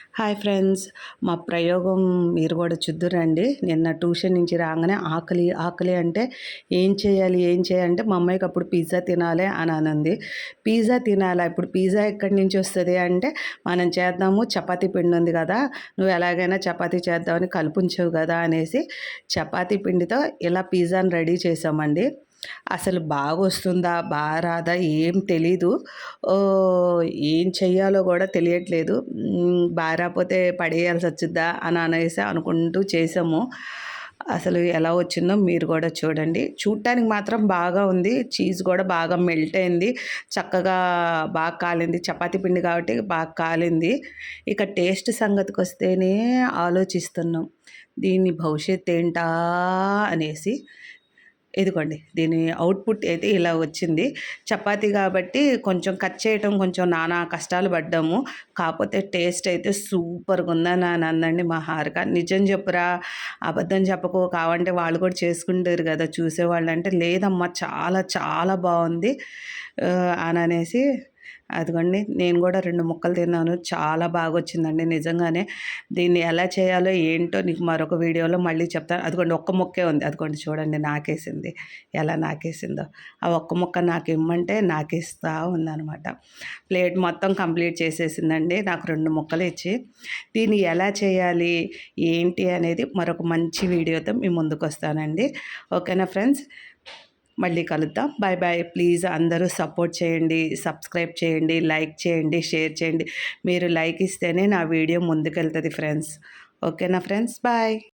Hi friends. మా ప్రయోగం మీరు గూడా చూద్దురండి. నిన్న ట్యూషన్ నుంచి రాంగానే ఆకలి, ఆకలి అంటే ఏం చేయాలి, ఏం చేయాలంటే మా అమ్మాయికి అప్పుడు పిజ్జా తినాలి అని అనంది. పిజ్జా తినాలా? ఇప్పుడు పిజ్జా ఎక్కడి నుంచి వస్తది అంటే, మనం చేద్దాము చపాతీ పిండి ఉంది గదా! నువ్వు ఎలాగైనా చపాతీ చేద్దామని కలుపుంచావు గదా! అనేసి చపాతీ పిండితో ఇలా పిజ్జాని రెడీ చేశామండి. అసలు బాగొస్తుందా? రాదా? ఏం తెలీదు. ఏం చెయ్యాలో గూడా తెలియట్లేదు. రాపోతే పడేయాల్సొచ్చిద్దా అని అనేసి అనుకుంటూ చేసాము. అసలు ఎలా వచ్చిందో మీరు గూడా చూడండి. చూడటానికి మాత్రం బాగా ఉంది. చీజ్ గూడా బాగా మెల్ట్ అయింది. చక్కగా కాలింది. చపాతీ పిండి కాబట్టి బాగా కాలింది. ఇక టేస్ట్ సంగతికొస్తేనే ఆలోచిస్తున్నాం. దీని భవిష్యత్తేంటా అనేసి. ఇదిగోండి. దీని అవుట్‌పుట్ అయితే ఇలా వచ్చింది. చపాతీ గాబట్టి కొంచెం కట్ చేయటం కొంచెం నానా కష్టాలు పడ్డాము. కాపోతే టేస్ట్ అయితే సూపర్‌గుందని అని అందండి మా హారిక. నిజం చెప్పురా, అబద్ధం చెప్పకు, కావంటే వాళ్ళు కూడా చేసుకుంటారు గదా చూసేవాళ్ళు. అంటే లేదమ్మా చాలా చాలా బావుంది అననేసి అదిగోండి నేను గూడా 2 ముక్కలు తిన్నాను. చాలా బాగొచ్చిందండి నిజంగానే. దీన్ని ఎలా చేయాలో ఏంటో నీకు మరొక వీడియోలో మళ్ళీ చెప్తాను. అదిగోండి ఒక్క ముక్కే ఉంది. అదిగోండి చూడండి నాకేసింది. ఎలా నాకేసిందో. ఆ ఒక్క ముక్క నాకిమ్మంటే నాకిస్తా ఉందనమాట. ప్లేట్ మొత్తం కంప్లీట్ చేసేసిందండి. నాకు 2 ముక్కలు ఇచ్చి. దీన్ని ఎలా చేయాలి, ఏంటి అనేది మరొక మంచి వీడియోతో మీ ముందుకొస్తానండి. ఓకేనా ఫ్రెండ్స్? మళ్ళీ కలుద్దాం. Bye bye. ప్లీజ్ అందరూ సపోర్ట్ చేయండి, సబ్స్క్రైబ్ చేయండి, లైక్ చేయండి, షేర్ చేయండి. మీరు లైక్ ఇస్తేనే నా వీడియో ముందుకెళ్తది ఫ్రెండ్స్. ఓకేనా ఫ్రెండ్స్? బాయ్.